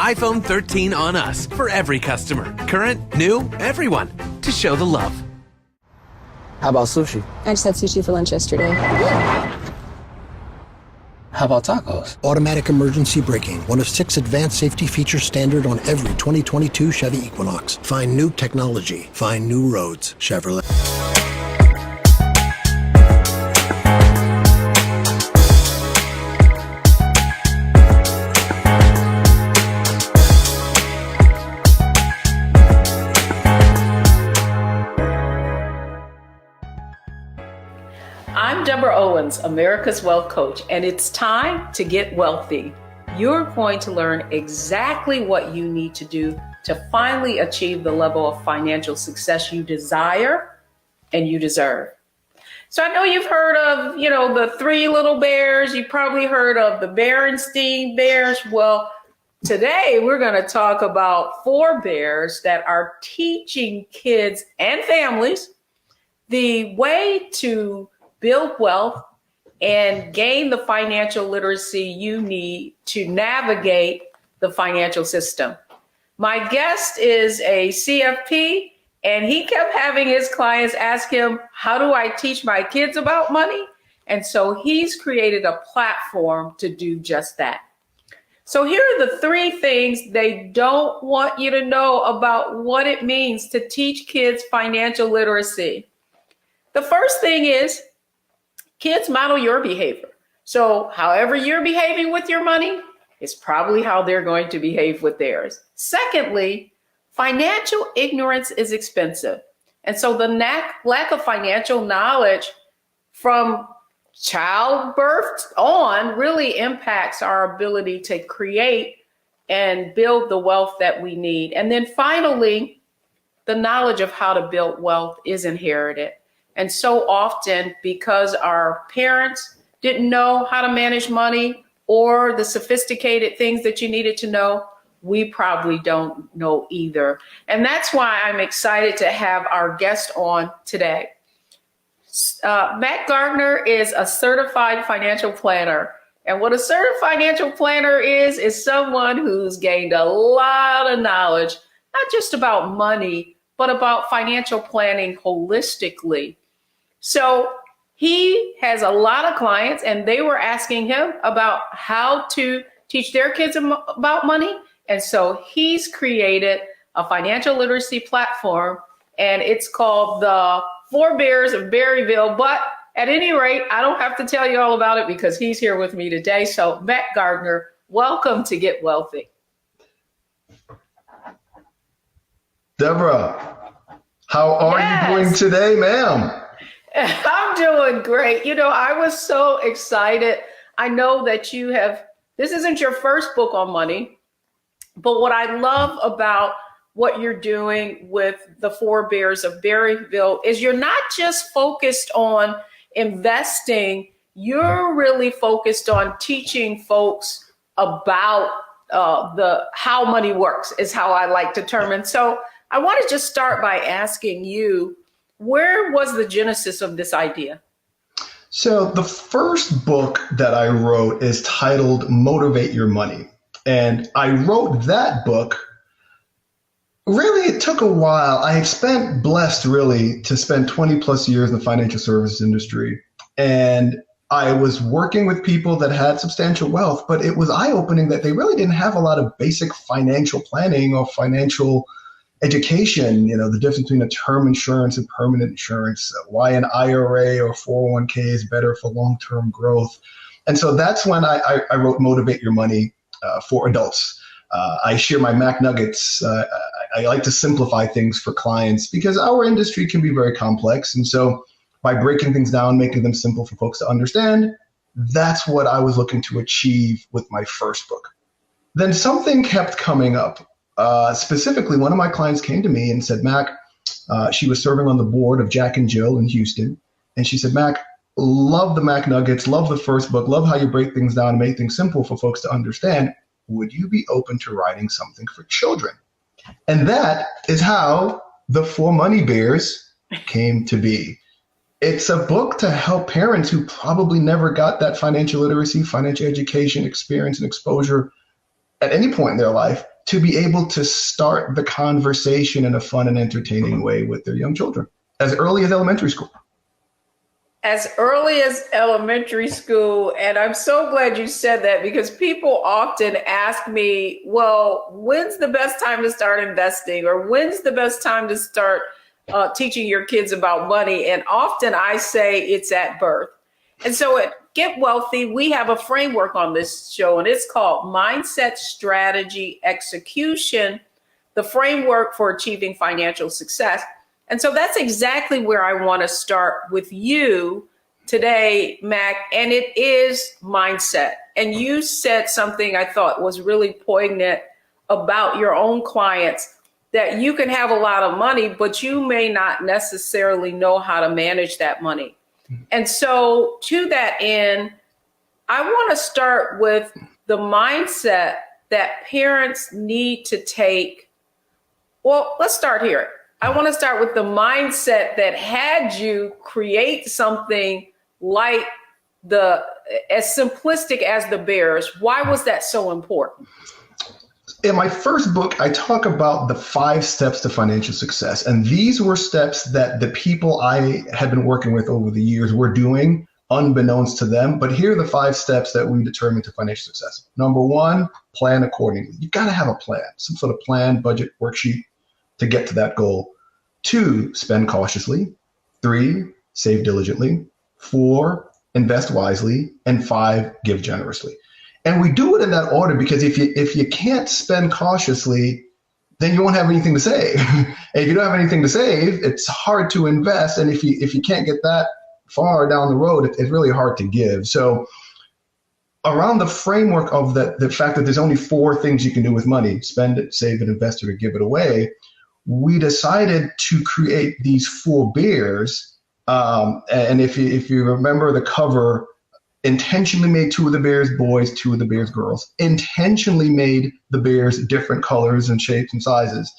iPhone 13 on us for every customer. Current, new, everyone. To show the love. How about sushi? I just had sushi for lunch yesterday. How about tacos? Automatic emergency braking, one of 6 advanced safety features standard on every 2022 Chevy Equinox. Find new technology. Find new roads. Chevrolet. I'm Deborah Owens, America's Wealth Coach, and it's time to get wealthy. You're going to learn exactly what you need to do to finally achieve the level of financial success you desire and you deserve. So I know you've heard of, the 3 little bears. You probably heard of the Berenstein Bears. Well, today we're going to talk about 4 bears that are teaching kids and families the way to build wealth and gain the financial literacy you need to navigate the financial system. My guest is a CFP, and he kept having his clients ask him, how do I teach my kids about money? And so he's created a platform to do just that. So here are the 3 things they don't want you to know about what it means to teach kids financial literacy. The first thing is, kids model your behavior. So however you're behaving with your money is probably how they're going to behave with theirs. Secondly, financial ignorance is expensive. And so the lack of financial knowledge from childbirth on really impacts our ability to create and build the wealth that we need. And then finally, the knowledge of how to build wealth is inherited. And so often, because our parents didn't know how to manage money or the sophisticated things that you needed to know, we probably don't know either. And that's why I'm excited to have our guest on today. Matt Gardner is a certified financial planner. And what a certified financial planner is someone who's gained a lot of knowledge, not just about money, but about financial planning holistically. So he has a lot of clients, and they were asking him about how to teach their kids about money. And so he's created a financial literacy platform, and it's called the 4 Bears of Berryville. But at any rate, I don't have to tell you all about it because he's here with me today. So Matt Gardner, welcome to Get Wealthy. Deborah, how are you doing today, ma'am? I'm doing great. I was so excited. I know that this isn't your first book on money, but what I love about what you're doing with the 4 Bears of Berryville is you're not just focused on investing, you're really focused on teaching folks about how money works, is how I like to term it. So I want to just start by asking you, where was the genesis of this idea? So the first book that I wrote is titled Motivate Your Money. And I wrote that book. Really, it took a while. I had blessed really to spend 20 plus years in the financial services industry. And I was working with people that had substantial wealth, but it was eye-opening that they really didn't have a lot of basic financial planning or financial education, the difference between a term insurance and permanent insurance, why an IRA or 401k is better for long-term growth. And so that's when I wrote Motivate Your Money for adults. I share my Mac Nuggets. I like to simplify things for clients because our industry can be very complex. And so by breaking things down, making them simple for folks to understand, that's what I was looking to achieve with my first book. Then something kept coming up. Specifically, one of my clients came to me and said, Mac, she was serving on the board of Jack and Jill in Houston. And she said, Mac, love the Mac Nuggets, love the first book, love how you break things down and make things simple for folks to understand. Would you be open to writing something for children? And that is how the 4 Money Bears came to be. It's a book to help parents who probably never got that financial literacy, financial education experience and exposure at any point in their life to be able to start the conversation in a fun and entertaining way with their young children as early as elementary school. As early as elementary school. And I'm so glad you said that, because people often ask me, well, when's the best time to start investing, or when's the best time to start teaching your kids about money? And often I say it's at birth. And so at Get Wealthy, we have a framework on this show, and it's called Mindset Strategy Execution, the framework for achieving financial success. And so that's exactly where I want to start with you today, Mac, and it is mindset. And you said something I thought was really poignant about your own clients, that you can have a lot of money, but you may not necessarily know how to manage that money. And so to that end, I want to start with the mindset that parents need to take. Well, let's start here. I want to start with the mindset that had you create something like as simplistic as the Bears. Why was that so important? In my first book, I talk about the 5 steps to financial success. And these were steps that the people I had been working with over the years were doing unbeknownst to them. But here are the 5 steps that we determined to financial success. Number 1, plan accordingly. You've got to have a plan, some sort of plan, budget, worksheet to get to that goal. 2, spend cautiously. 3, save diligently. 4, invest wisely. And 5, give generously. And we do it in that order because if you can't spend cautiously, then you won't have anything to save. And if you don't have anything to save, it's hard to invest. And if you can't get that far down the road, it's really hard to give. So around the framework of the fact that there's only 4 things you can do with money: spend it, save it, invest it, or give it away, we decided to create these 4 bears. And if you remember the cover, intentionally made 2 of the bears boys, 2 of the bears girls, intentionally made the bears different colors and shapes and sizes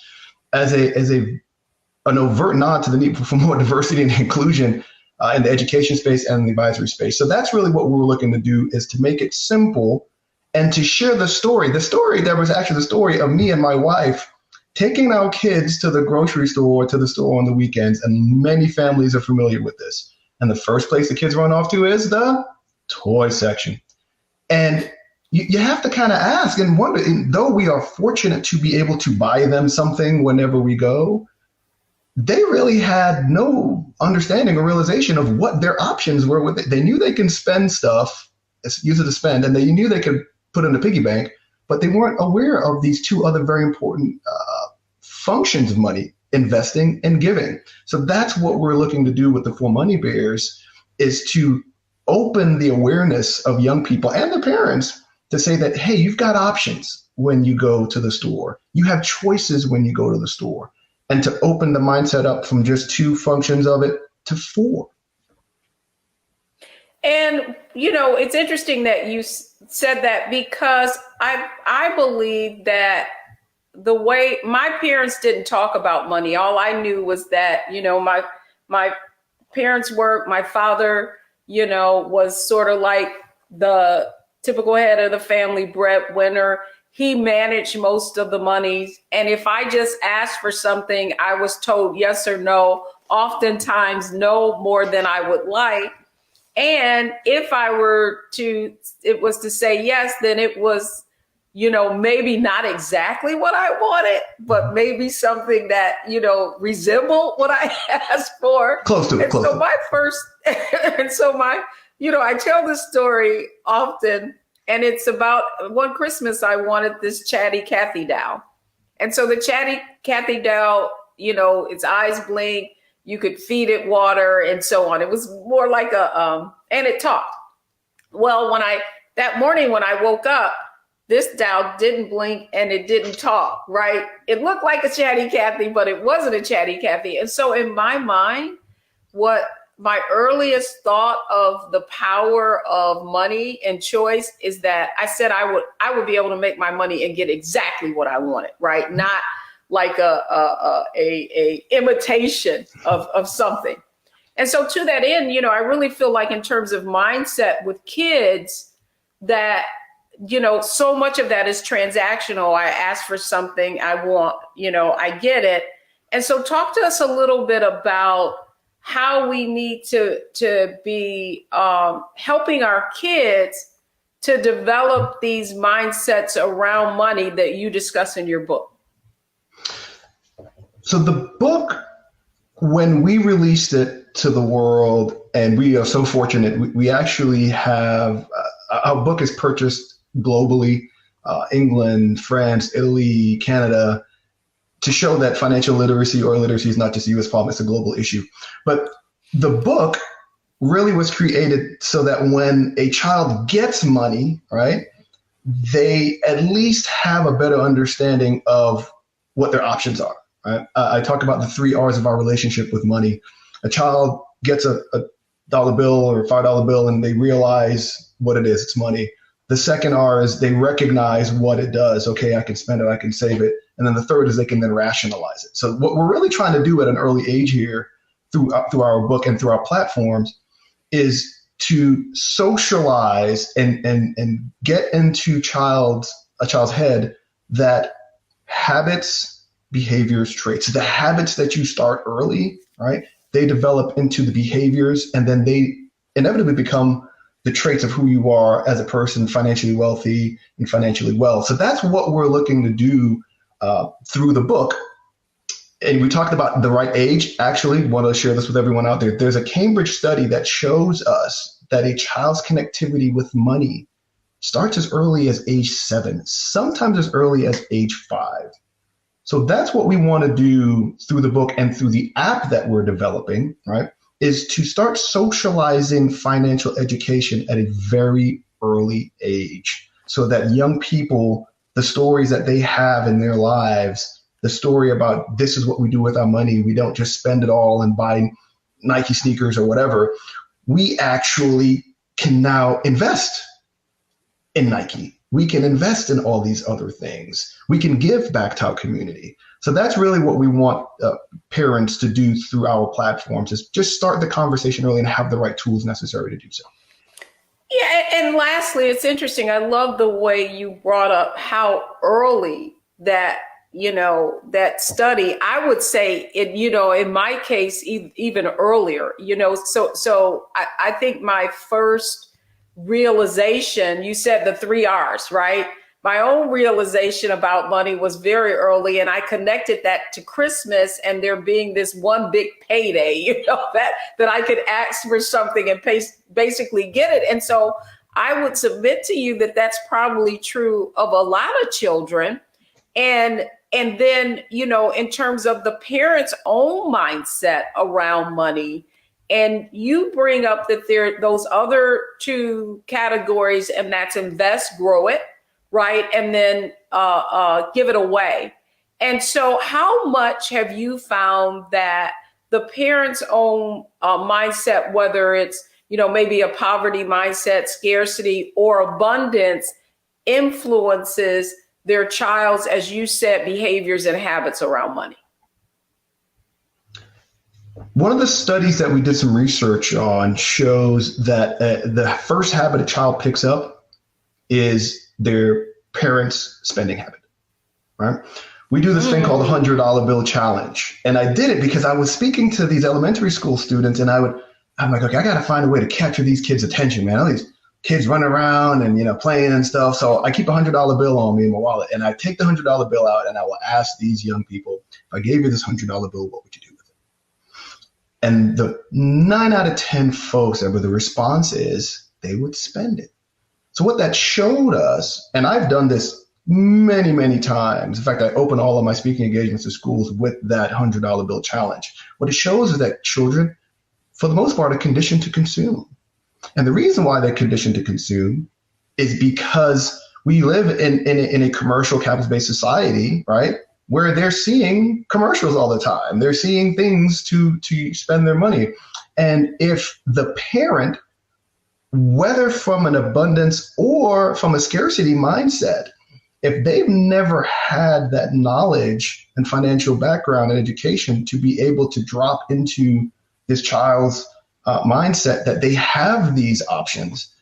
as an overt nod to the need for more diversity and inclusion in the education space and the advisory space. So that's really what we were looking to do, is to make it simple and to share the story. The story that was actually the story of me and my wife taking our kids to the grocery store, to the store on the weekends, and many families are familiar with this. And the first place the kids run off to is the toy section. And you have to kind of ask and wonder, though we are fortunate to be able to buy them something whenever we go, they really had no understanding or realization of what their options were with it. They knew they can spend stuff, use it to spend, and they knew they could put in a piggy bank, but they weren't aware of these 2 other very important functions of money: investing and giving. So that's what we're looking to do with the 4 Money Bears, is to open the awareness of young people and their parents to say that, hey, you've got options when you go to the store. You have choices when you go to the store. And to open the mindset up from just 2 functions of it to 4. And, it's interesting that you said that, because I believe that the way my parents didn't talk about money, all I knew was that, my parents worked, my father, was sort of like the typical head of the family breadwinner. He managed most of the money. And if I just asked for something, I was told yes or no, oftentimes no more than I would like. And if it was to say yes, then it was, maybe not exactly what I wanted, but maybe something that, resembled what I asked for. Close to it. I tell this story often, and it's about one Christmas I wanted this Chatty Cathy doll. And so the Chatty Cathy doll, its eyes blink, you could feed it water and so on. It was more like and it talked. Well, that morning when I woke up, this doll didn't blink and it didn't talk, right? It looked like a Chatty Cathy, but it wasn't a Chatty Cathy. And so in my mind, what my earliest thought of the power of money and choice is that I said I would be able to make my money and get exactly what I wanted, right? Not like a imitation of something. And so to that end, I really feel like in terms of mindset with kids, that so much of that is transactional. I ask for something, I want, I get it. And so talk to us a little bit about how we need to be helping our kids to develop these mindsets around money that you discuss in your book. So the book, when we released it to the world, and we are so fortunate, we actually have, our book is purchased globally, England, France, Italy, Canada, to show that financial literacy or literacy is not just a US problem, it's a global issue. But the book really was created so that when a child gets money, right, they at least have a better understanding of what their options are. Right? I talk about the 3 R's of our relationship with money. A child gets a $1 bill or a $5 bill and they realize what it is, it's money. The second R is they recognize what it does. Okay, I can spend it, I can save it. And then the third is they can then rationalize it. So what we're really trying to do at an early age here through our book and through our platforms is to socialize and get into a child's head that habits, behaviors, traits, the habits that you start early, right? They develop into the behaviors, and then they inevitably become the traits of who you are as a person, financially wealthy and financially well. So that's what we're looking to do through the book. And we talked about the right age. Actually, want to share this with everyone out there. There's a Cambridge study that shows us that a child's connectivity with money starts as early as age 7, sometimes as early as age 5. So that's what we want to do through the book and through the app that we're developing, right, is to start socializing financial education at a very early age so that young people, the stories that they have in their lives, the story about this is what we do with our money, we don't just spend it all and buy Nike sneakers or whatever. We actually can now invest in Nike. We can invest in all these other things. We can give back to our community. So that's really what we want parents to do through our platforms, is just start the conversation early and have the right tools necessary to do so. Yeah, and lastly, it's interesting. I love the way you brought up how early that study. I would say it, in my case, even earlier, so I think my first realization, you said the 3 R's, right? My own realization about money was very early, and I connected that to Christmas and there being this one big payday, that I could ask for something and basically get it. And so I would submit to you that that's probably true of a lot of children. And then, in terms of the parents' own mindset around money, and you bring up that there are those other 2 categories, and that's invest, grow it, right? And then give it away. And so how much have you found that the parents' own mindset, whether it's, maybe a poverty mindset, scarcity, or abundance, influences their child's, as you said, behaviors and habits around money? One of the studies that we did some research on shows that the first habit a child picks up is their parents' spending habit, right? We do this thing called the $100 bill challenge. And I did it because I was speaking to these elementary school students, and I'm like, okay, I got to find a way to capture these kids' attention, man. All these kids running around and, playing and stuff. So I keep a $100 bill on me in my wallet, and I take the $100 bill out and I will ask these young people, if I gave you this $100 bill, what would you do with it? And the 9 out of 10 folks, the response is they would spend it. So what that showed us, and I've done this many, many times. In fact, I open all of my speaking engagements to schools with that $100 bill challenge. What it shows is that children, for the most part, are conditioned to consume. And the reason why they're conditioned to consume is because we live in a commercial capitalist-based society, right, where they're seeing commercials all the time. They're seeing things to spend their money. And if the parent, whether from an abundance or from a scarcity mindset, if they've never had that knowledge and financial background and education to be able to drop into this child's mindset that they have these options,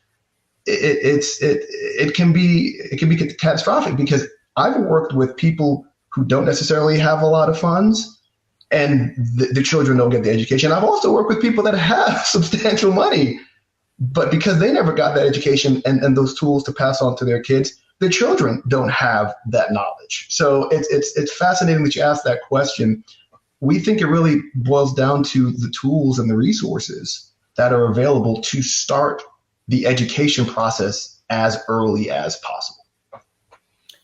it can be catastrophic, because I've worked with people who don't necessarily have a lot of funds, and the children don't get the education. I've also worked with people that have substantial money, but because they never got that education and those tools to pass on to their kids, the children don't have that knowledge. So it's fascinating that you asked that question. We think it really boils down to the tools and the resources that are available to start the education process as early as possible.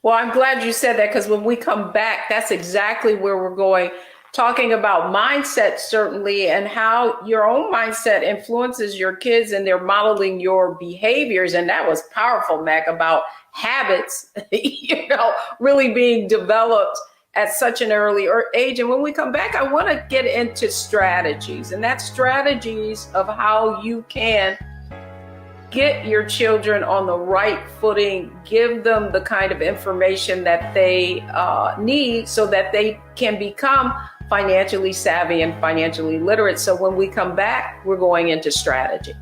Well, I'm glad you said that, because when we come back, that's exactly where we're going, talking about mindset, certainly, and how your own mindset influences your kids and they're modeling your behaviors. And that was powerful, Mac, about habits, really being developed at such an early age. And when we come back, I want to get into strategies, and that's strategies of how you can get your children on the right footing, give them the kind of information that they need so that they can become financially savvy and financially literate. So when we come back, we're going into strategy.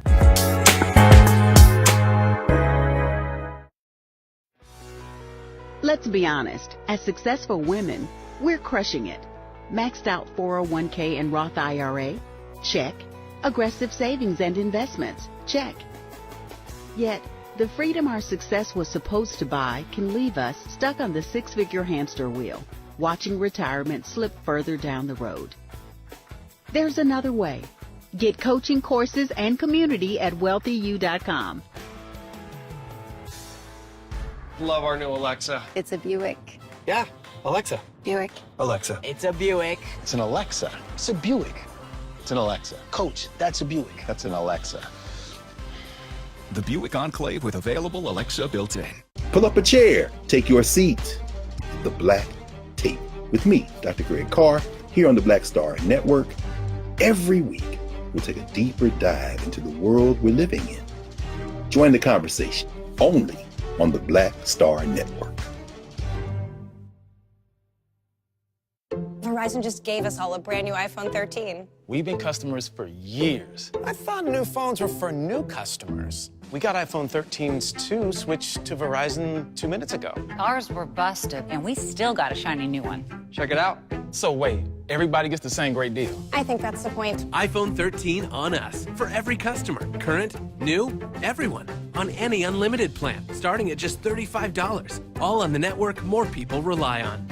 Let's be honest, as successful women, we're crushing it. Maxed out 401k and Roth IRA? Check. Aggressive savings and investments? Check. Yet, the freedom our success was supposed to buy can leave us stuck on the six-figure hamster wheel, watching retirement slip further down the road. There's another way. Get coaching courses and community at wealthyu.com. Love our new Alexa. It's a Buick. Yeah, Alexa. Buick. Alexa. It's a Buick. It's an Alexa. It's a Buick. It's an Alexa. Coach, that's a Buick. That's an Alexa. The Buick Enclave with available Alexa built in. Pull up a chair. Take your seat. The Black Tape with me, Dr. Greg Carr, here on the Black Star Network. Every week, we'll take a deeper dive into the world we're living in. Join the conversation only on the Black Star Network. Verizon just gave us all a brand new iPhone 13. We've been customers for years. I thought new phones were for new customers. We got iPhone 13s too, switched to Verizon 2 minutes ago. Ours were busted, and we still got a shiny new one. Check it out. So wait, everybody gets the same great deal? I think that's the point. iPhone 13 on us for every customer. Current, new, everyone. On any unlimited plan, starting at just $35. All on the network more people rely on.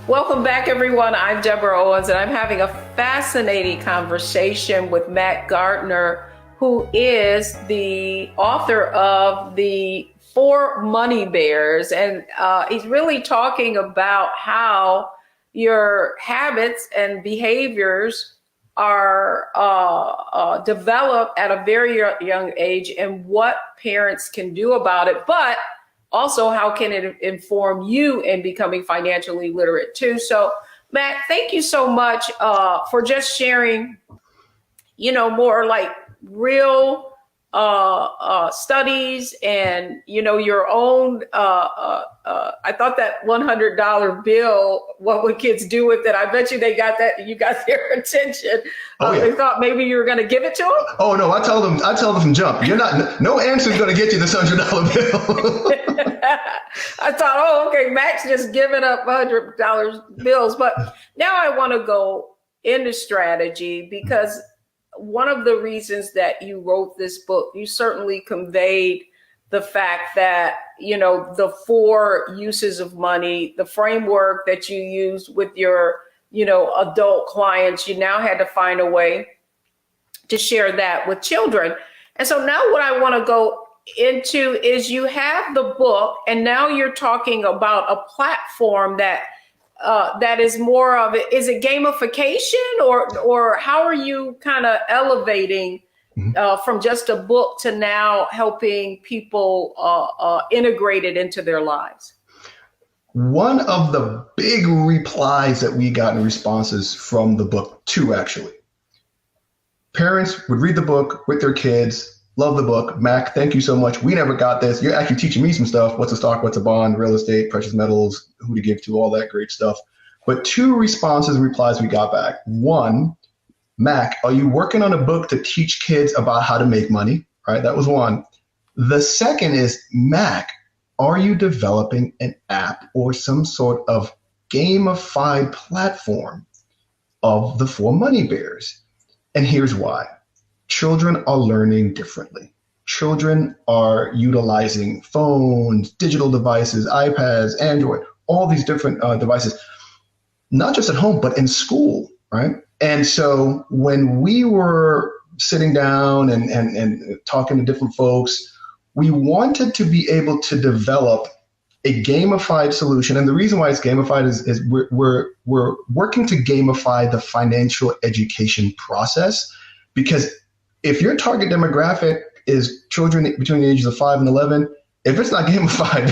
Welcome back, everyone. I'm Deborah Owens, and I'm having a fascinating conversation with Matt Gardner, who is the author of the 4 Money Bears. And he's really talking about how your habits and behaviors are developed at a very young age and what parents can do about it, but also how can it inform you in becoming financially literate too. So Matt, thank you so much for just sharing, more like real studies and, your own, I thought that $100 bill, what would kids do with it? I bet you they got that, you got their attention. Oh, yeah. They thought maybe you were going to give it to them. Oh no, I tell them from jump, no answer is going to get you this $100 bill. I thought, okay, Max just giving up $100 bills. But now I want to go into strategy, because one of the reasons that you wrote this book, you certainly conveyed the fact that, the 4 uses of money, the framework that you used with your, adult clients, you now had to find a way to share that with children. And so now what I want to go into is you have the book, and now you're talking about a platform that is more of it. Is it gamification, or how are you kind of elevating from just a book to now helping people integrate it into their lives? One of the big replies that we got in responses from the book, 2 actually. Parents would read the book with their kids, love the book. Mac, thank you so much. We never got this. You're actually teaching me some stuff. What's a stock, what's a bond, real estate, precious metals, who to give to, all that great stuff. but 2 responses and replies we got back. 1, Mac, are you working on a book to teach kids about how to make money? Right, that was 1. The second is, Mac, are you developing an app or some sort of gamified platform of the 4 money bears? And here's why. Children are learning differently. Children are utilizing phones, digital devices, iPads, Android, all these different devices, not just at home, but in school, right? And so when we were sitting down and talking to different folks, we wanted to be able to develop a gamified solution. And the reason why it's gamified is we're working to gamify the financial education process, because if your target demographic is children between the ages of 5 and 11, if it's not gamified,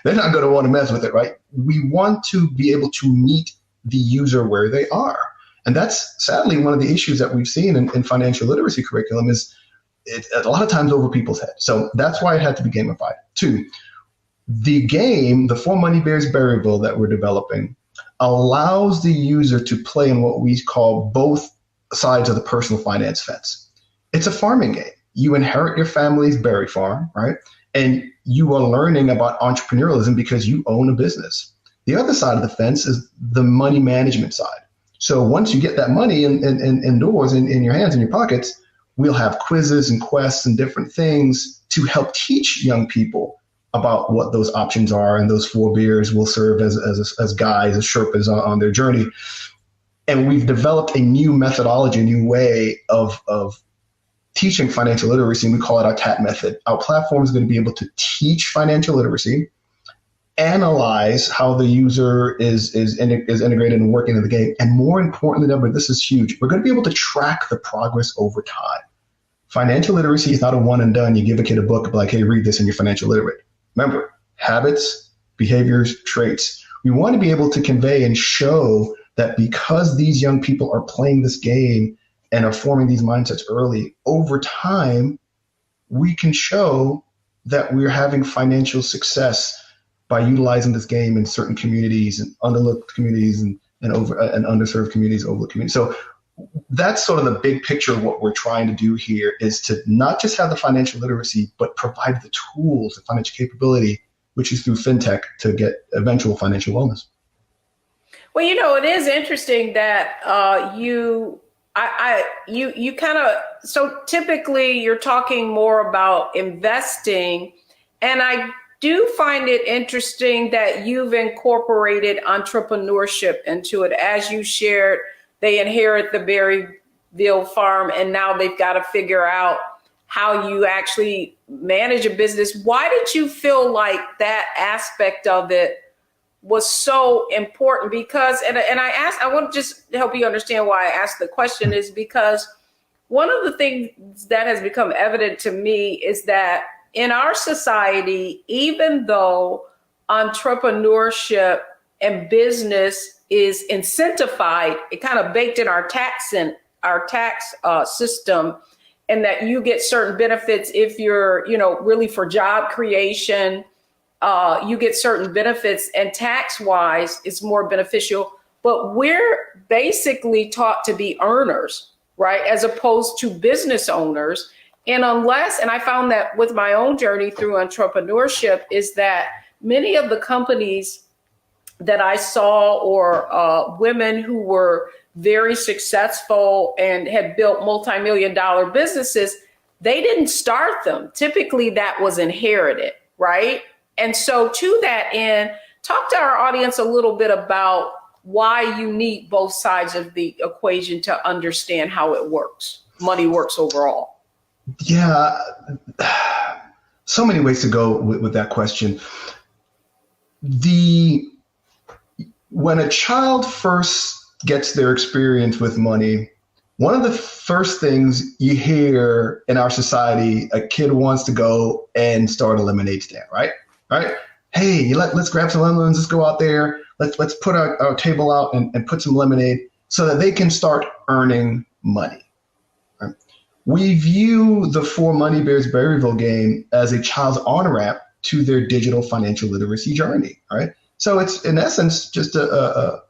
they're not going to want to mess with it, right? We want to be able to meet the user where they are. And that's sadly one of the issues that we've seen in financial literacy curriculum is it a lot of times over people's heads. So that's why it had to be gamified. 2, the game, the 4 Money Bears Berryville that we're developing, allows the user to play in what we call both sides of the personal finance fence. It's a farming game. You inherit your family's berry farm, right? And you are learning about entrepreneurialism because you own a business. The other side of the fence is the money management side. So once you get that money indoors, in your hands, in your pockets, we'll have quizzes and quests and different things to help teach young people about what those options are. And those 4 beers will serve as guides, as Sherpas on their journey. And we've developed a new methodology, a new way of teaching financial literacy, and we call it our TAP method. Our platform is going to be able to teach financial literacy, analyze how the user is integrated and working in the game, and more importantly, Deborah, this is huge, we're going to be able to track the progress over time. Financial literacy is not a one and done. You give a kid a book like, hey, read this and you're financial literate. Remember, habits, behaviors, traits. We want to be able to convey and show that because these young people are playing this game and are forming these mindsets early, over time, we can show that we're having financial success by utilizing this game in certain communities and underlooked communities and underserved communities, overlooked communities. So that's sort of the big picture of what we're trying to do here, is to not just have the financial literacy, but provide the tools, the financial capability, which is through fintech, to get eventual financial wellness. Well, it is interesting that you kind of, so typically you're talking more about investing, and I do find it interesting that you've incorporated entrepreneurship into it. As you shared, they inherit the Berryville farm, and now they've got to figure out how you actually manage a business. Why did you feel like that aspect of it was so important? Because, and I want to just help you understand why I asked the question, is because one of the things that has become evident to me is that in our society, even though entrepreneurship and business is incentivized, it kind of baked in our tax system, and that you get certain benefits if you're, really for job creation. You get certain benefits, and tax-wise, it's more beneficial. But we're basically taught to be earners, right, as opposed to business owners. And I found that with my own journey through entrepreneurship, is that many of the companies that I saw, or women who were very successful and had built multi-million-dollar businesses, they didn't start them. Typically, that was inherited, right? And so to that end, talk to our audience a little bit about why you need both sides of the equation to understand how it works, money works overall. Yeah, so many ways to go with that question. When a child first gets their experience with money, one of the first things you hear in our society, a kid wants to go and start a lemonade stand, right? Right? Hey, let's grab some lemons. Let's go out there. Let's put our table out and put some lemonade so that they can start earning money. Right? We view the 4 Money Bears Berryville game as a child's on-ramp to their digital financial literacy journey. Right? So it's in essence just a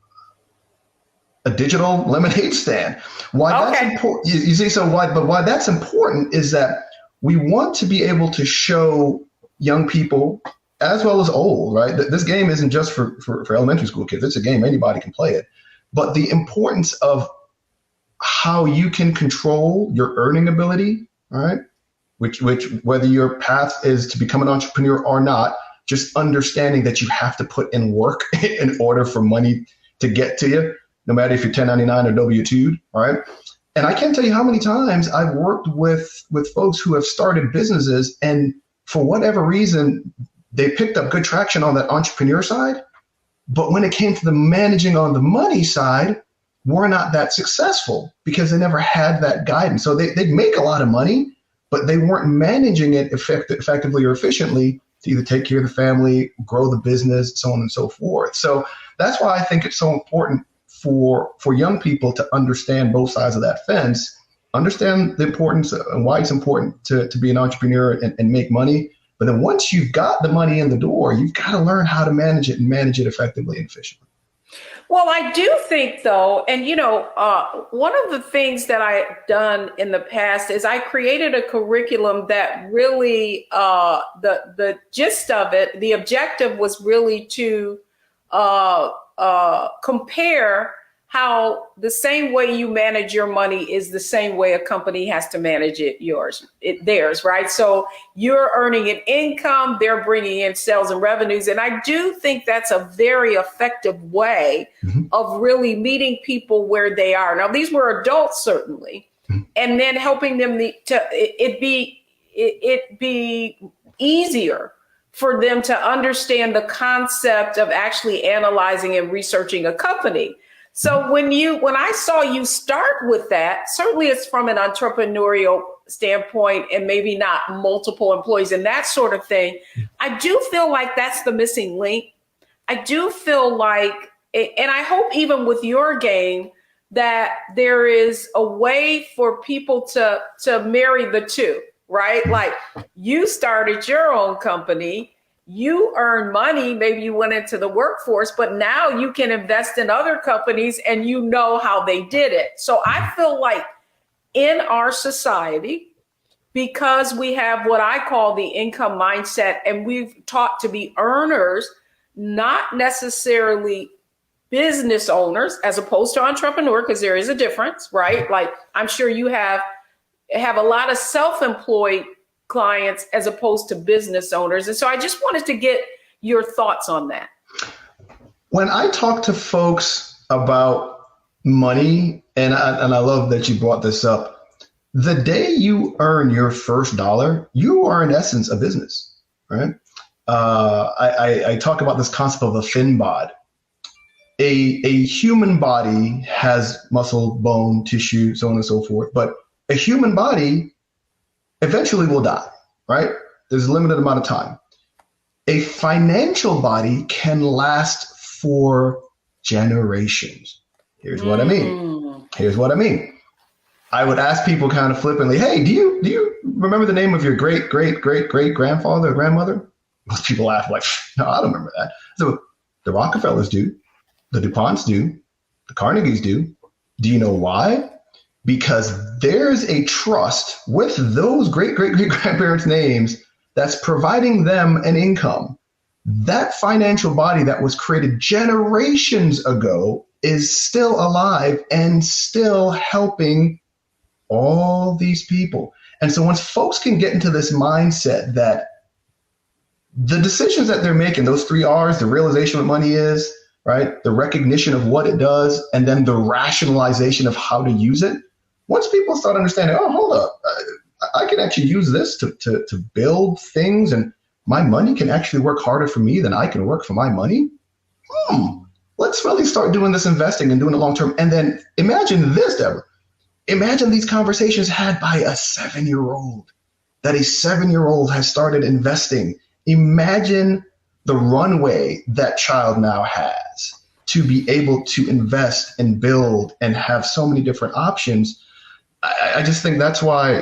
a digital lemonade stand. Why that's important? You see, why that's important is that we want to be able to show young people as well as old, right? This game isn't just for elementary school kids. It's a game, anybody can play it. But the importance of how you can control your earning ability, right? Which whether your path is to become an entrepreneur or not, just understanding that you have to put in work in order for money to get to you, no matter if you're 1099 or W-2, right? And I can't tell you how many times I've worked with folks who have started businesses, and for whatever reason, they picked up good traction on that entrepreneur side. But when it came to the managing on the money side, were not that successful because they never had that guidance. So they'd make a lot of money, but they weren't managing it effectively or efficiently to either take care of the family, grow the business, so on and so forth. So that's why I think it's so important for young people to understand both sides of that fence, understand the importance and why it's important to be an entrepreneur and make money. But then once you've got the money in the door, you've got to learn how to manage it and manage it effectively and efficiently. Well, I do think, though, and, one of the things that I've done in the past is I created a curriculum that really, the gist of it, the objective was really to compare how the same way you manage your money is the same way a company has to manage theirs, right? So you're earning an income, they're bringing in sales and revenues. And I do think that's a very effective way of really meeting people where they are. Now, these were adults, certainly, and then helping them it be easier for them to understand the concept of actually analyzing and researching a company. So when I saw you start with that, certainly it's from an entrepreneurial standpoint and maybe not multiple employees and that sort of thing. I do feel like that's the missing link. I do feel like, and I hope even with your game, that there is a way for people to marry the two, right? Like you started your own company, you earn money, maybe you went into the workforce, but now you can invest in other companies and you know how they did it. So I feel like in our society, because we have what I call the income mindset and we've taught to be earners, not necessarily business owners as opposed to entrepreneur, because there is a difference, right? Like I'm sure you have a lot of self-employed clients as opposed to business owners. And so I just wanted to get your thoughts on that. When I talk to folks about money, and I love that you brought this up, the day you earn your first dollar, you are in essence a business, right? I talk about this concept of a FinBod. A human body has muscle, bone, tissue, so on and so forth, but a human body eventually will die, right? There's a limited amount of time. A financial body can last for generations. Here's what I mean. I would ask people kind of flippantly, hey, do you remember the name of your great grandfather or grandmother? Most people laugh like, no, I don't remember that. So the Rockefellers do, the DuPonts do, the Carnegies do. Do you know why? Because there's a trust with those great-great-great-grandparents' names that's providing them an income. That financial body that was created generations ago is still alive and still helping all these people. And so once folks can get into this mindset that the decisions that they're making, those 3 R's, the realization of what money is, right? The recognition of what it does, and then the rationalization of how to use it. Once people start understanding, oh, hold up, I can actually use this to build things, and my money can actually work harder for me than I can work for my money. Let's really start doing this investing and doing it long term. And then imagine this, Deborah. Imagine these conversations had by a 7-year-old, that a 7-year-old has started investing. Imagine the runway that child now has to be able to invest and build and have so many different options. I just think that's why,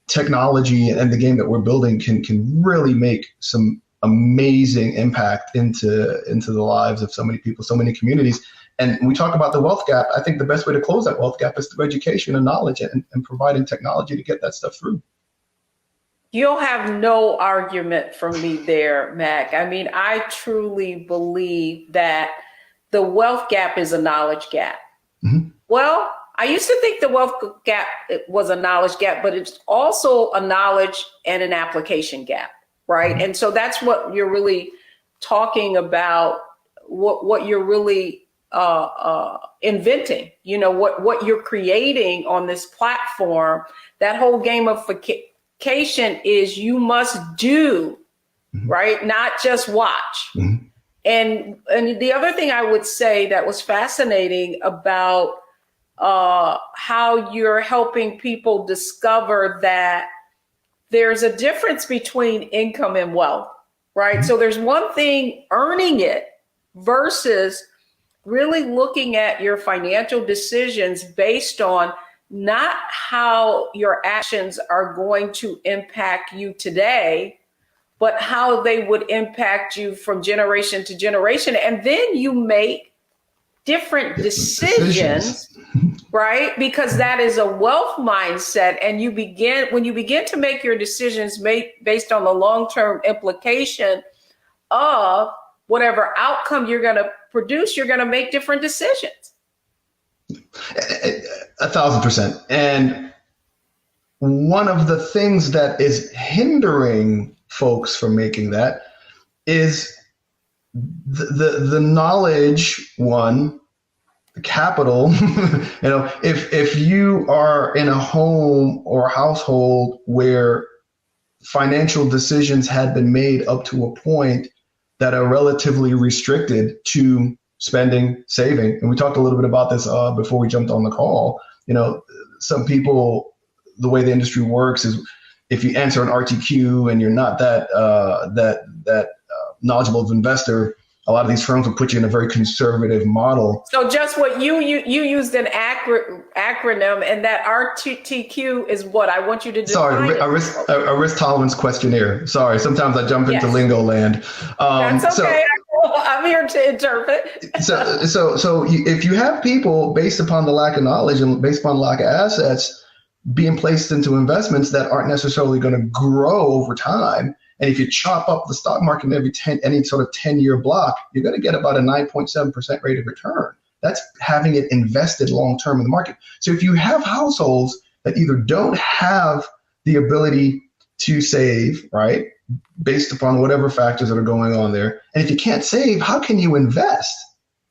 technology and the game that we're building can really make some amazing impact into the lives of so many people, so many communities. And when we talk about the wealth gap, I think the best way to close that wealth gap is through education and knowledge and providing technology to get that stuff through. You'll have no argument from me there, Mac. I mean, I truly believe that the wealth gap is a knowledge gap. Mm-hmm. Well, I used to think the wealth gap was a knowledge gap, but it's also a knowledge and an application gap, right? Mm-hmm. And so that's what you're really talking about, what you're really inventing, you know, what you're creating on this platform. That whole gamification is you must do, mm-hmm. right? Not just watch. Mm-hmm. And the other thing I would say that was fascinating about how you're helping people discover that there's a difference between income and wealth, right? Mm-hmm. So there's one thing earning it versus really looking at your financial decisions based on not how your actions are going to impact you today, but how they would impact you from generation to generation. And then you make different decisions, right? Because that is a wealth mindset. And when you begin to make your decisions based on the long-term implication of whatever outcome you're going to produce, you're going to make different decisions. 1,000%. And one of the things that is hindering folks from making that is the knowledge, the capital. You know, if you are in a home or household where financial decisions had been made up to a point that are relatively restricted to spending, saving, and we talked a little bit about this before we jumped on the call. You know, some people, the way the industry works is if you answer an RTQ and you're not that knowledgeable of investor, a lot of these firms will put you in a very conservative model. So just what you used an acronym, and that RTQ is what I want you to define. Sorry, a risk tolerance questionnaire. Sorry, sometimes I jump into lingo land. That's okay. I'm here to interpret. So if you have people based upon the lack of knowledge and based upon lack of assets being placed into investments that aren't necessarily going to grow over time, and if you chop up the stock market in any sort of 10-year block, you're going to get about a 9.7% rate of return. That's having it invested long-term in the market. So if you have households that either don't have the ability to save, right, based upon whatever factors that are going on there, and if you can't save, how can you invest,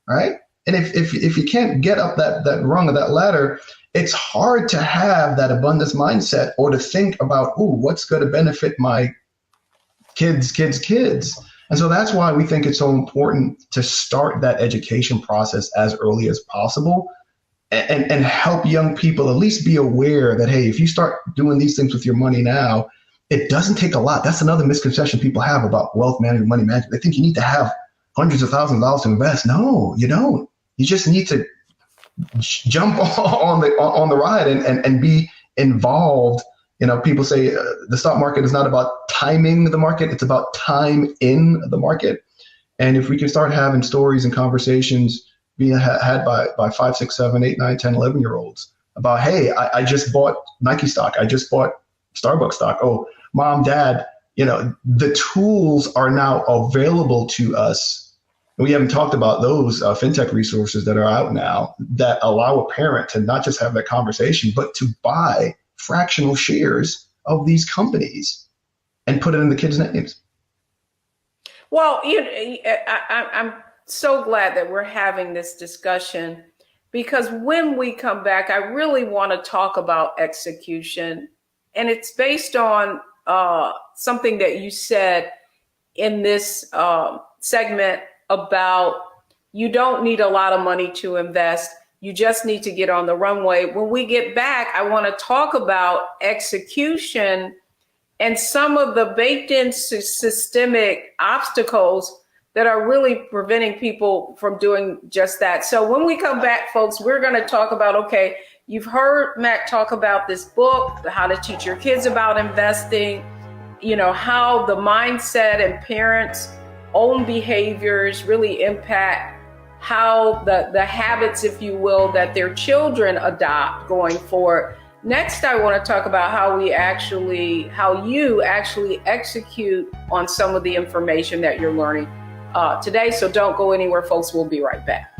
right? And if you can't get up that rung of that ladder, it's hard to have that abundance mindset or to think about, what's going to benefit my kids. And so that's why we think it's so important to start that education process as early as possible and help young people at least be aware that, hey, if you start doing these things with your money now, it doesn't take a lot. That's another misconception people have about wealth management, money management. They think you need to have hundreds of thousands of dollars to invest. No, you don't. You just need to jump on the ride and be involved. You know, people say the stock market is not about timing the market, it's about time in the market. And if we can start having stories and conversations being had by 5, 6, 7, 8, 9, 10, 11-year-olds about, hey, I just bought Nike stock, I just bought Starbucks stock. Oh, mom, dad, you know, the tools are now available to us. We haven't talked about those fintech resources that are out now that allow a parent to not just have that conversation, but to buy fractional shares of these companies and put it in the kids' names. Well, I'm so glad that we're having this discussion, because when we come back, I really want to talk about execution. And it's based on something that you said in this segment about you don't need a lot of money to invest. You just need to get on the runway. When we get back, I want to talk about execution and some of the baked in systemic obstacles that are really preventing people from doing just that. So when we come back, folks, we're going to talk about, okay, you've heard Mac talk about this book, how to teach your kids about investing, you know, how the mindset and parents' own behaviors really impact how the habits, if you will, that their children adopt going forward. Next, I want to talk about how you actually execute on some of the information that you're learning today. So don't go anywhere, folks. We'll be right back.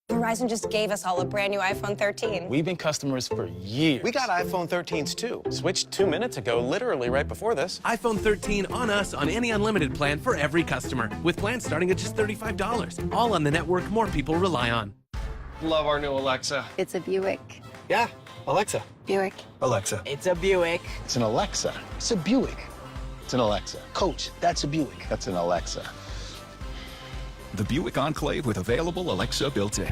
Verizon just gave us all a brand new iPhone 13. We've been customers for years. We got iPhone 13s too. Switched 2 minutes ago, literally right before this. iPhone 13 on us on any unlimited plan for every customer, with plans starting at just $35. All on the network more people rely on. Love our new Alexa. It's a Buick. Yeah, Alexa. Buick. Alexa. It's a Buick. It's an Alexa. It's a Buick. It's an Alexa. Coach, that's a Buick. That's an Alexa. The Buick Enclave with available Alexa built-in.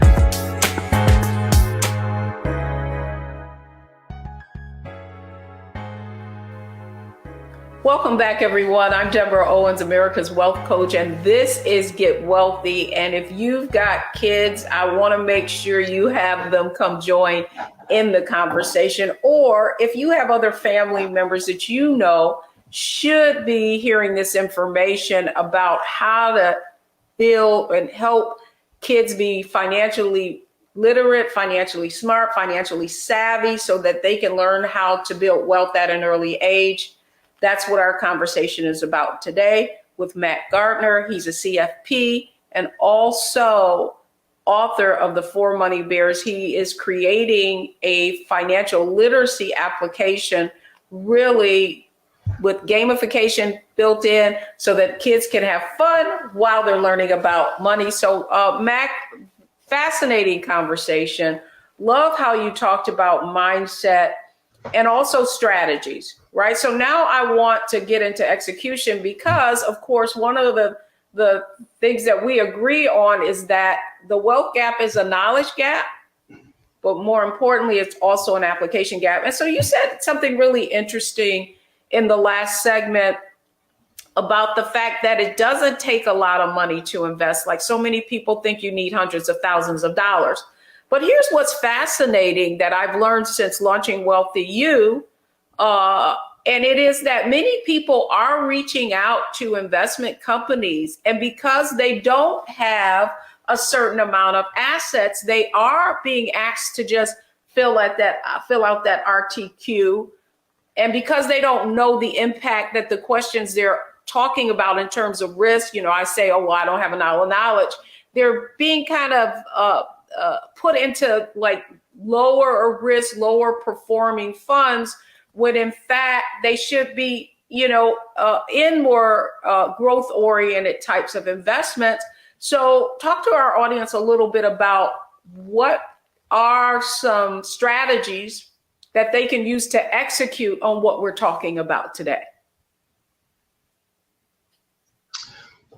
Welcome back, everyone. I'm Deborah Owens, America's Wealth Coach, and this is Get Wealthy. And if you've got kids, I want to make sure you have them come join in the conversation. Or if you have other family members that you know should be hearing this information about how to build and help kids be financially literate, financially smart, financially savvy, so that they can learn how to build wealth at an early age. That's what our conversation is about today with Matt Gardner. He's a CFP and also author of The 4 Money Bears. He is creating a financial literacy application, really with gamification built in, so that kids can have fun while they're learning about money. So Matt, fascinating conversation. Love how you talked about mindset and also strategies, right? So now I want to get into execution because, of course, one of the things that we agree on is that the wealth gap is a knowledge gap, but more importantly, it's also an application gap. And so you said something really interesting in the last segment about the fact that it doesn't take a lot of money to invest. Like, so many people think you need hundreds of thousands of dollars. But here's what's fascinating that I've learned since launching Wealthy You, and it is that many people are reaching out to investment companies, and because they don't have a certain amount of assets, they are being asked to just fill out that RTQ. And because they don't know the impact that the questions they're talking about in terms of risk, I say, oh, well, I don't have a knowledge. They're being kind of put into like lower risk, lower performing funds, when in fact they should be, in more growth oriented types of investments. So talk to our audience a little bit about what are some strategies that they can use to execute on what we're talking about today.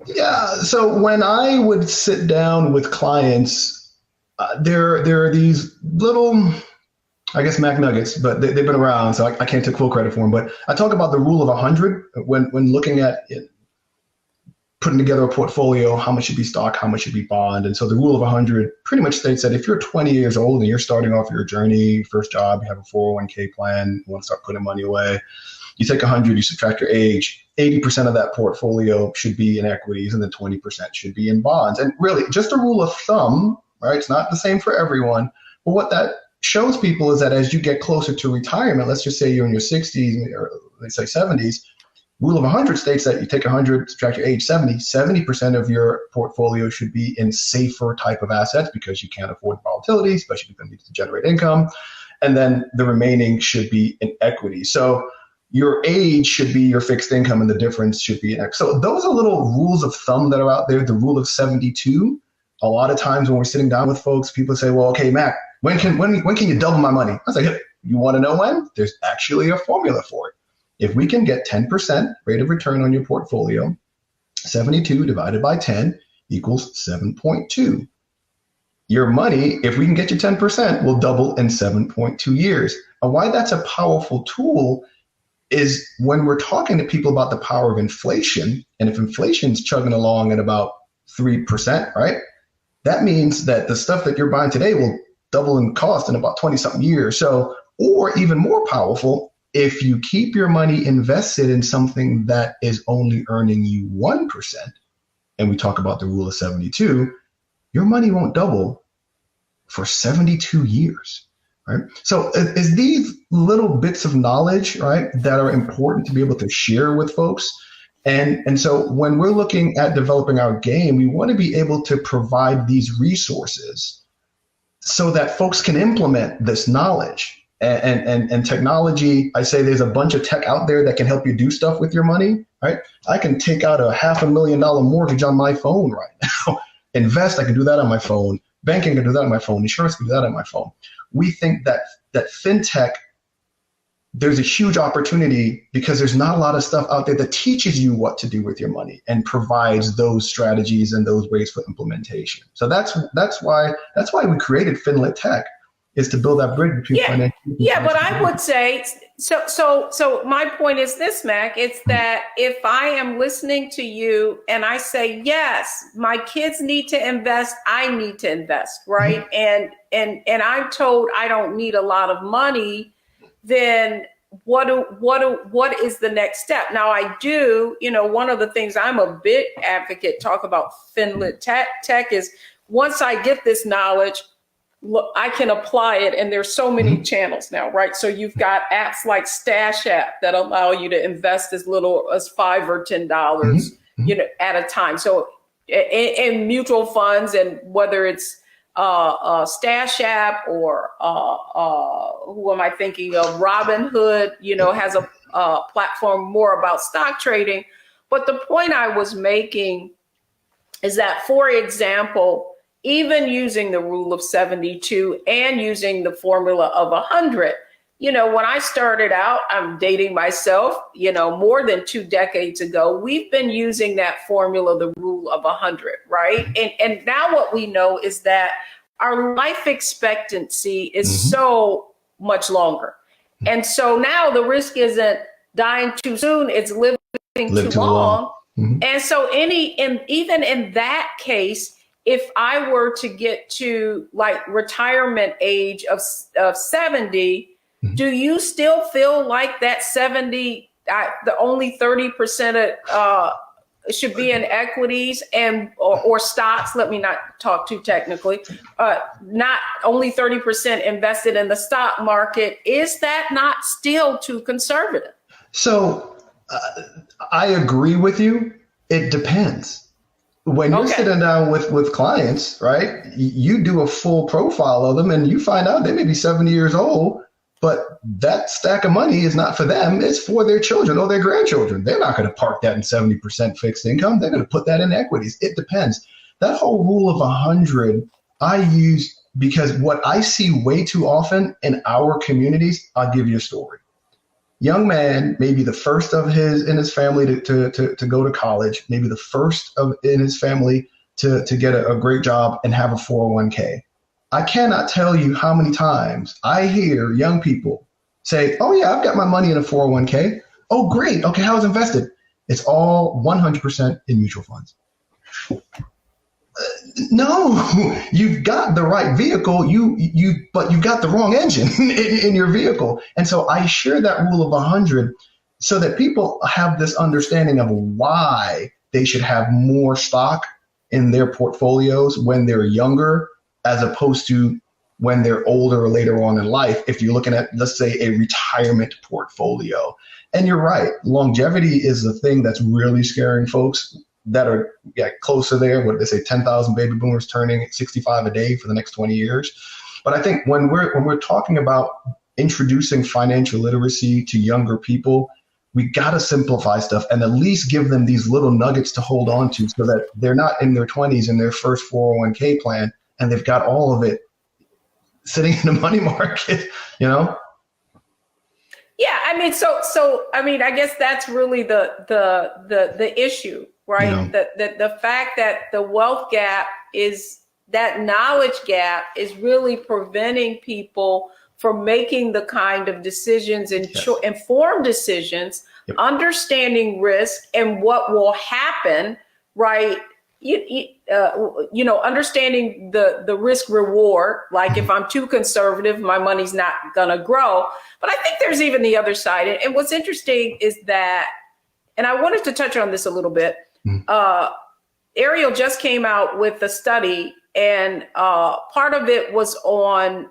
Yeah. So when I would sit down with clients, there are these little, I guess, Mac Nuggets, but they've been around, so I can't take full credit for them. But I talk about the rule of 100 when looking at it, putting together a portfolio, how much should be stock, how much should be bond. And so the rule of 100 pretty much states that if you're 20 years old and you're starting off your journey, first job, you have a 401k plan, you want to start putting money away, you take 100, you subtract your age, 80% of that portfolio should be in equities and then 20% should be in bonds. And really, just a rule of thumb, right? It's not the same for everyone. But what that shows people is that as you get closer to retirement, let's just say you're in your 60s or let's say 70s, rule of 100 states that you take 100, subtract your age, 70% of your portfolio should be in safer type of assets because you can't afford volatility, especially if you need to generate income. And then the remaining should be in equity. So your age should be your fixed income and the difference should be in equity. So those are little rules of thumb that are out there. The rule of 72. A lot of times when we're sitting down with folks, people say, well, okay, Mac, when can you double my money? I was like, hey, you want to know when? There's actually a formula for it. If we can get 10% rate of return on your portfolio, 72 divided by 10 equals 7.2. Your money, if we can get you 10%, will double in 7.2 years. And why that's a powerful tool is when we're talking to people about the power of inflation, and if inflation's chugging along at about 3%, right? That means that the stuff that you're buying today will double in cost in about 20 something years. So, or even more powerful, if you keep your money invested in something that is only earning you 1%, and we talk about the rule of 72, your money won't double for 72 years, right? So it's these little bits of knowledge, right, that are important to be able to share with folks. And so when we're looking at developing our game, we want to be able to provide these resources so that folks can implement this knowledge. And technology, I say there's a bunch of tech out there that can help you do stuff with your money, right? I can take out a $500,000 mortgage on my phone right now. Invest, I can do that on my phone. Banking, I can do that on my phone. Insurance, I can do that on my phone. We think that fintech, there's a huge opportunity because there's not a lot of stuff out there that teaches you what to do with your money and provides those strategies and those ways for implementation. So that's why we created Finlit Tech, is to build that bridge between financial. Yeah, but I would say so my point is this, Mac. It's that if I am listening to you and I say, yes, my kids need to invest, I need to invest, right? Mm-hmm. And I'm told I don't need a lot of money, then what is the next step? Now I do, one of the things I'm a big advocate, talk about Finlit Tech is once I get this knowledge, look, I can apply it, and there's so many channels now, right? So you've got apps like Stash App that allow you to invest as little as $5 or $10, at a time. So in mutual funds, and whether it's Stash App or who am I thinking of? Robinhood, has a platform more about stock trading. But the point I was making is that, for example, even using the rule of 72 and using the formula of 100, when I started out, I'm dating myself, more than 2 decades ago, we've been using that formula, the rule of 100, right? And now what we know is that our life expectancy is so much longer. And so now the risk isn't dying too soon, it's living too long. And so even in that case, if I were to get to like retirement age of 70, do you still feel like that 70, the only 30% should be in equities or stocks? Let me not talk too technically. Not only 30% invested in the stock market. Is that not still too conservative? So I agree with you. It depends. When you're sitting down with clients, right, you do a full profile of them and you find out they may be 70 years old, but that stack of money is not for them. It's for their children or their grandchildren. They're not going to park that in 70% fixed income. They're going to put that in equities. It depends. That whole rule of 100 I use because what I see way too often in our communities, I'll give you a story. Young man, maybe the first in his family to go to college, maybe the first in his family to get a great job and have a 401k. I cannot tell you how many times I hear young people say, oh yeah, I've got my money in a 401k. Oh, great. Okay, how is it invested? It's all 100% in mutual funds. No, you've got the right vehicle, but you've got the wrong engine in your vehicle. And so I share that rule of 100 so that people have this understanding of why they should have more stock in their portfolios when they're younger, as opposed to when they're older or later on in life. If you're looking at, let's say, a retirement portfolio. And you're right, longevity is the thing that's really scaring folks that are closer there. What did they say? 10,000 baby boomers turning 65 a day for the next 20 years. But I think when we're talking about introducing financial literacy to younger people, we got to simplify stuff and at least give them these little nuggets to hold on to so that they're not in their 20s in their first 401k plan and they've got all of it sitting in the money market, Yeah, I mean, I guess that's really the issue, right? Yeah. The fact that the wealth gap that knowledge gap is really preventing people for making the kind of decisions and informed decisions, understanding risk and what will happen, right? Understanding the risk reward, like if I'm too conservative, my money's not going to grow. But I think there's even the other side. And what's interesting is that, and I wanted to touch on this a little bit. Ariel just came out with a study, and part of it was on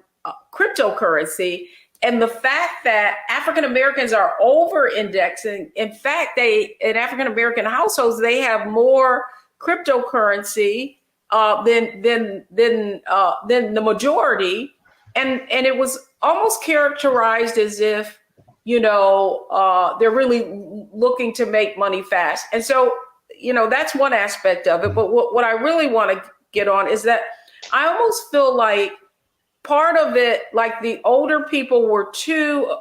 cryptocurrency and the fact that African Americans are over indexing. In fact, in African American households, they have more cryptocurrency than the majority, and it was almost characterized as if they're really looking to make money fast. And so that's one aspect of it. But what I really want to get on is that I almost feel like part of it, like the older people were too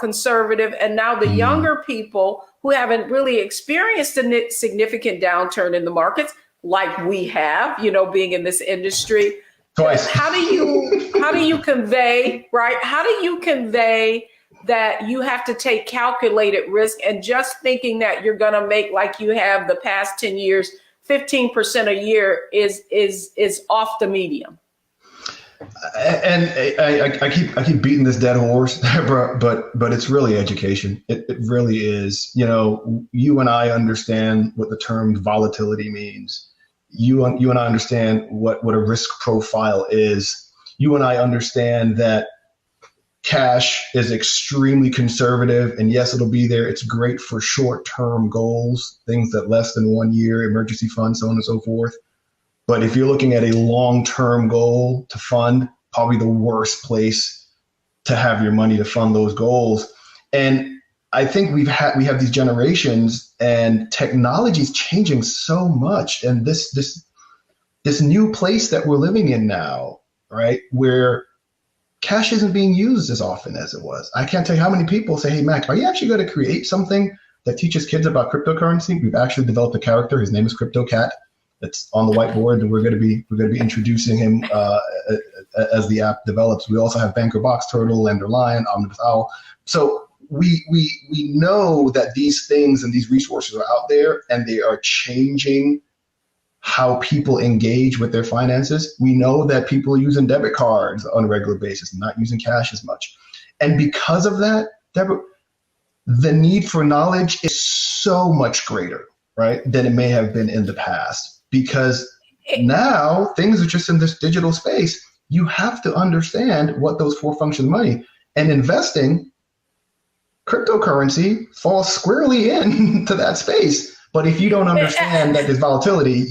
conservative, and now the younger people who haven't really experienced a significant downturn in the markets like we have, being in this industry. Twice. How do you convey, right? How do you convey that you have to take calculated risk, and just thinking that you're going to make, like you have the past 10 years, 15% a year is off the medium? And I keep beating this dead horse, Deborah, but it's really education. It really is. You and I understand what the term volatility means. You and I understand what a risk profile is. You and I understand that cash is extremely conservative, and yes, it'll be there. It's great for short-term goals, things that less than 1 year, emergency funds, so on and so forth. But if you're looking at a long-term goal to fund, probably the worst place to have your money to fund those goals. And I think we have these generations, and technology is changing so much. And this new place that we're living in now, right, where cash isn't being used as often as it was. I can't tell you how many people say, "Hey, Mac, are you actually going to create something that teaches kids about cryptocurrency?" We've actually developed a character. His name is Crypto Cat. It's on the whiteboard, and we're going to be introducing him as the app develops. We also have Banker Box Turtle, Lender Lion, Omnibus Owl. So we know that these things and these resources are out there, and they are changing how people engage with their finances. We know that people are using debit cards on a regular basis, not using cash as much. And because of that, Deborah, the need for knowledge is so much greater, right, than it may have been in the past. Because now things are just in this digital space. You have to understand what those four functions of money, and investing, cryptocurrency falls squarely into that space. But if you don't understand that there's volatility,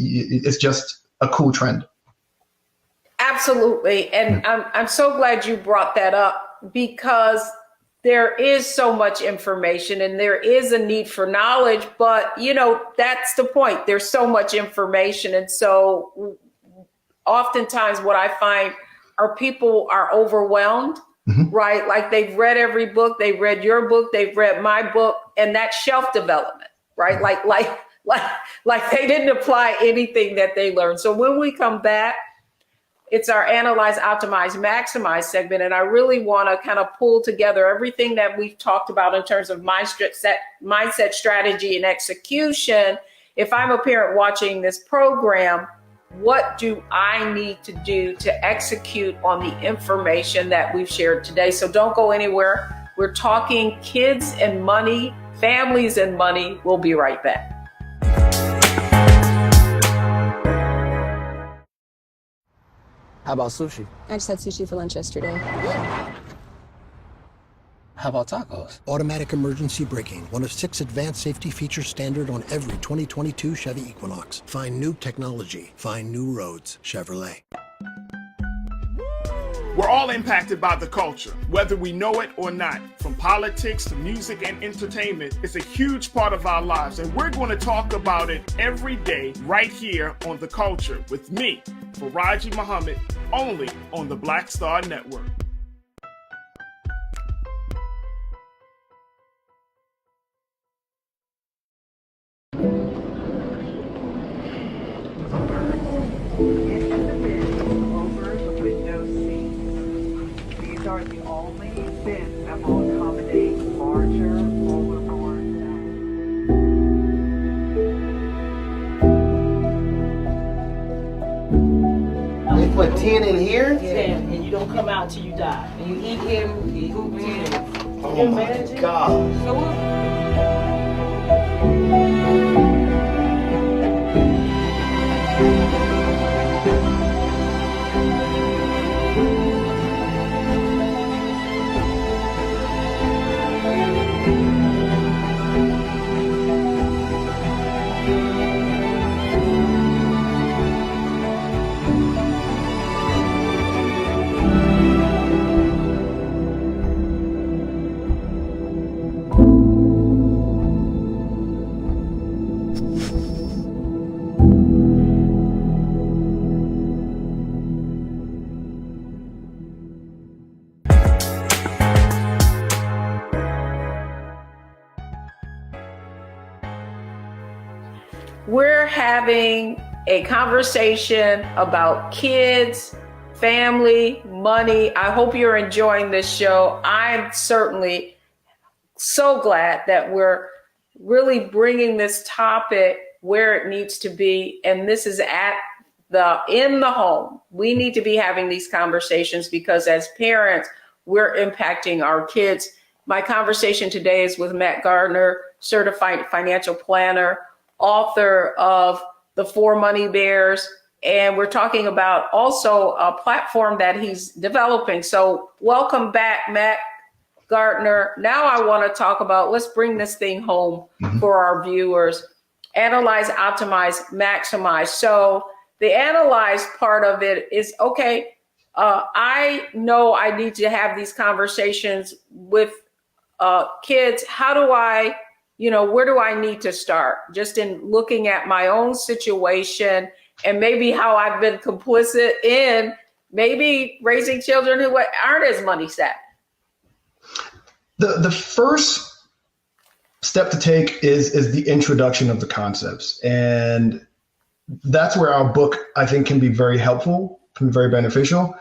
it's just a cool trend. Absolutely. And I'm so glad you brought that up, because there is so much information and there is a need for knowledge, but that's the point. There's so much information. And so oftentimes what I find are people are overwhelmed, right? Like they've read every book, they've read your book, they've read my book, and that's shelf development, right? Like they didn't apply anything that they learned. So when we come back, it's our Analyze, Optimize, Maximize segment. And I really want to kind of pull together everything that we've talked about in terms of mindset, strategy, and execution. If I'm a parent watching this program, what do I need to do to execute on the information that we've shared today? So don't go anywhere. We're talking kids and money, families and money. We'll be right back. How about sushi? I just had sushi for lunch yesterday. How about tacos? Automatic emergency braking, one of 6 advanced safety features standard on every 2022 Chevy Equinox. Find new technology. Find new roads. Chevrolet. We're all impacted by the culture, whether we know it or not. From politics to music and entertainment, it's a huge part of our lives, and we're going to talk about it every day right here on The Culture with me, Faraji Muhammad, only on the Black Star Network. Are the all here, and you don't come out till you die. And you eat him, you poop him. Oh my God. We're having a conversation about kids, family, money. I hope you're enjoying this show. I'm certainly so glad that we're really bringing this topic where it needs to be. And this is in the home. We need to be having these conversations because as parents, we're impacting our kids. My conversation today is with Matt Gardner, certified financial planner, author of The 4 Money Bears. And we're talking about also a platform that he's developing. So welcome back, Matt Gardner. Now I want to talk about, let's bring this thing home for our viewers. Analyze, optimize, maximize. So the analyze part of it is, okay, I know I need to have these conversations with kids. How do I, where do I need to start? Just in looking at my own situation and maybe how I've been complicit in maybe raising children who aren't as money savvy. The first step to take is the introduction of the concepts. And that's where our book, I think, can be very helpful, can be very beneficial.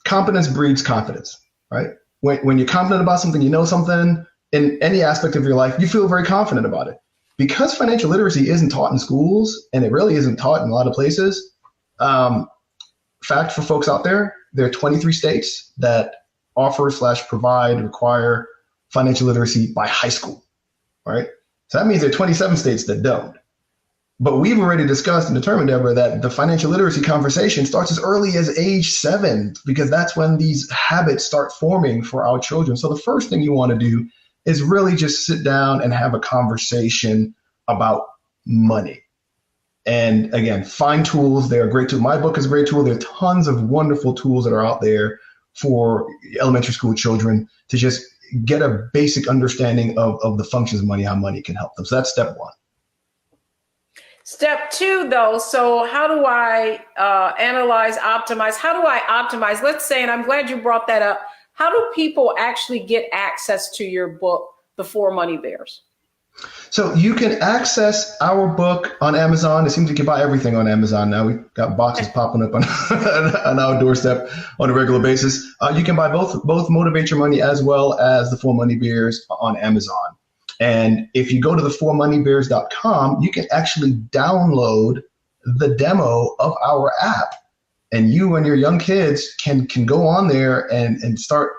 Competence breeds confidence, right? When you're confident about something, you know something in any aspect of your life, you feel very confident about it. Because financial literacy isn't taught in schools, and it really isn't taught in a lot of places. Fact for folks out there are 23 states that require financial literacy by high school, right? So that means there are 27 states that don't. But we've already discussed and determined, Deborah, that the financial literacy conversation starts as early as age 7, because that's when these habits start forming for our children. So the first thing you want to do is really just sit down and have a conversation about money. And again, find tools. They're a great tool. My book is a great tool. There are tons of wonderful tools that are out there for elementary school children to just get a basic understanding of the functions of money, how money can help them. So that's step 1. Step 2, though, so how do I analyze, optimize? How do I optimize? Let's say, and I'm glad you brought that up, how do people actually get access to your book, The 4 Money Bears? So you can access our book on Amazon. It seems you can buy everything on Amazon now. We've got boxes popping up on our doorstep on a regular basis. You can buy both Motivate Your Money as well as The 4 Money Bears on Amazon. And if you go to the4moneybears.com, you can actually download the demo of our app. And you and your young kids can go on there and start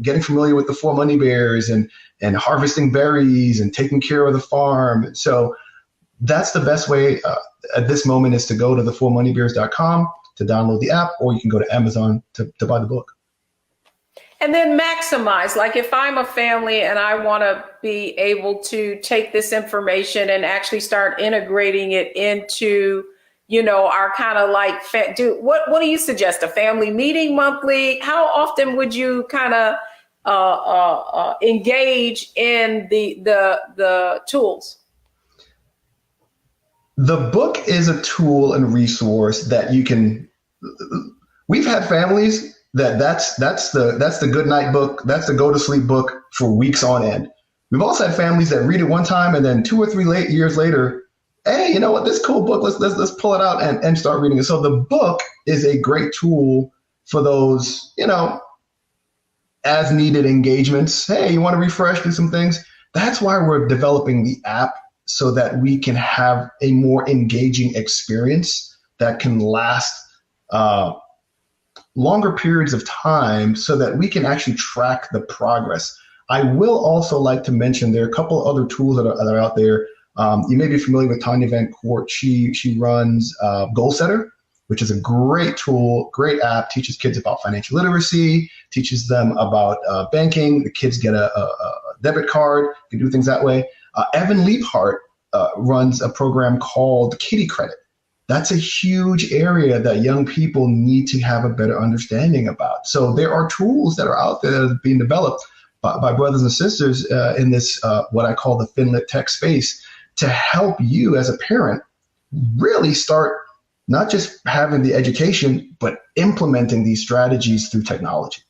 getting familiar with the 4 Money Bears and harvesting berries and taking care of the farm. So that's the best way at this moment, is to go to the4moneybears.com to download the app, or you can go to Amazon to buy the book. And then maximize, like if I'm a family and I want to be able to take this information and actually start integrating it into, our kind of like, what do you suggest? A family meeting monthly? How often would you kind of engage in the tools? The book is a tool and resource that you can. We've had families that's the good night book, that's the go to sleep book for weeks on end. We've also had families that read it one time and then 2 or 3 years later, hey, you know what, this cool book, let's pull it out and start reading it. So the book is a great tool for those, as needed engagements. Hey, you want to refresh, do some things. That's why we're developing the app, so that we can have a more engaging experience that can last longer periods of time so that we can actually track the progress. I will also like to mention there are a couple other tools that are out there. You may be familiar with Tanya Van Court. She runs Goal Setter, which is a great tool, great app, teaches kids about financial literacy, teaches them about banking. The kids get a debit card, can do things that way. Evan Leaphart runs a program called Kitty Credit. That's a huge area that young people need to have a better understanding about. So there are tools that are out there that are being developed by brothers and sisters in this, what I call the FinLit tech space, to help you as a parent really start not just having the education, but implementing these strategies through technology.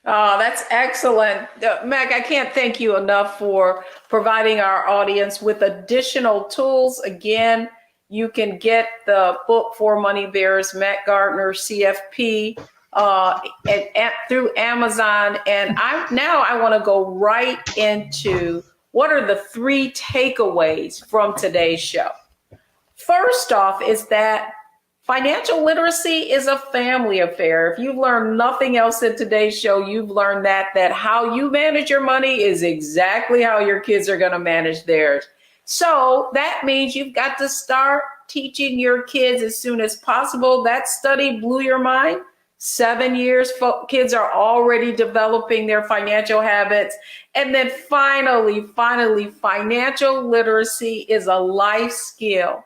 Oh, that's excellent. Mac, I can't thank you enough for providing our audience with additional tools. Again, you can get the book For Money Bears, Matt Gardner, CFP, through Amazon. And I want to go right into what are the 3 takeaways from today's show. First off is that financial literacy is a family affair. If you've learned nothing else in today's show, you've learned that how you manage your money is exactly how your kids are going to manage theirs. So that means you've got to start teaching your kids as soon as possible. That study blew your mind. 7 years, kids are already developing their financial habits. And then finally, financial literacy is a life skill.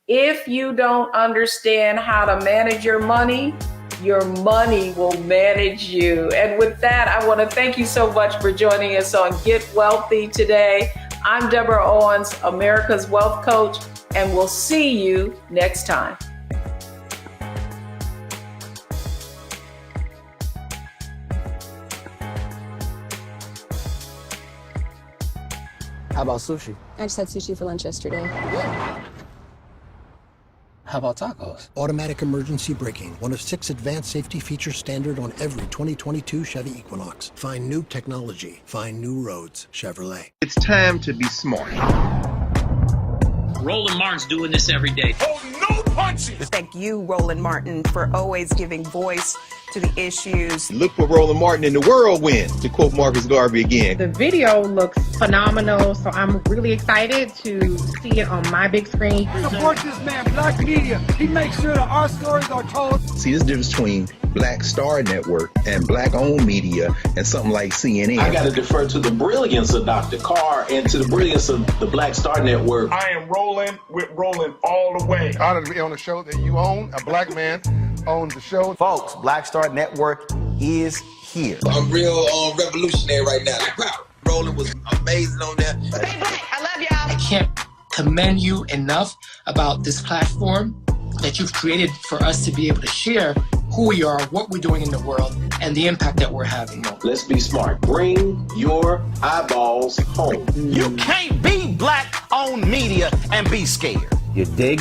If you don't understand how to manage your money will manage you. And with that, I want to thank you so much for joining us on Get Wealthy today. I'm Deborah Owens, America's Wealth Coach, and we'll see you next time. How about sushi? I just had sushi for lunch yesterday. How about tacos? Automatic emergency braking, one of 6 advanced safety features standard on every 2022 Chevy Equinox. Find new technology. Find new roads. Chevrolet. It's time to be smart. Roland Martin's doing this every day. Oh, no punches! Thank you, Roland Martin, for always giving voice to the issues. Look for Roland Martin in the whirlwind, to quote Marcus Garvey again. The video looks phenomenal, so I'm really excited to see it on my big screen. Support this man, Black Media. He makes sure that our stories are told. See, this difference between Black Star Network and Black-owned media and something like CNN. I got to defer to the brilliance of Dr. Carr and to the brilliance of the Black Star Network. I am rolling with Roland all the way. Honored to be on a show that you own. A black man owns the show. Folks, Black Star Network is here. I'm real revolutionary right now. Roland was amazing on that. Hey, Black, I love y'all. I can't commend you enough about this platform that you've created for us to be able to share who we are, what we're doing in the world, and the impact that we're having. Let's be smart. Bring your eyeballs home. You can't be Black-owned media and be scared. You dig?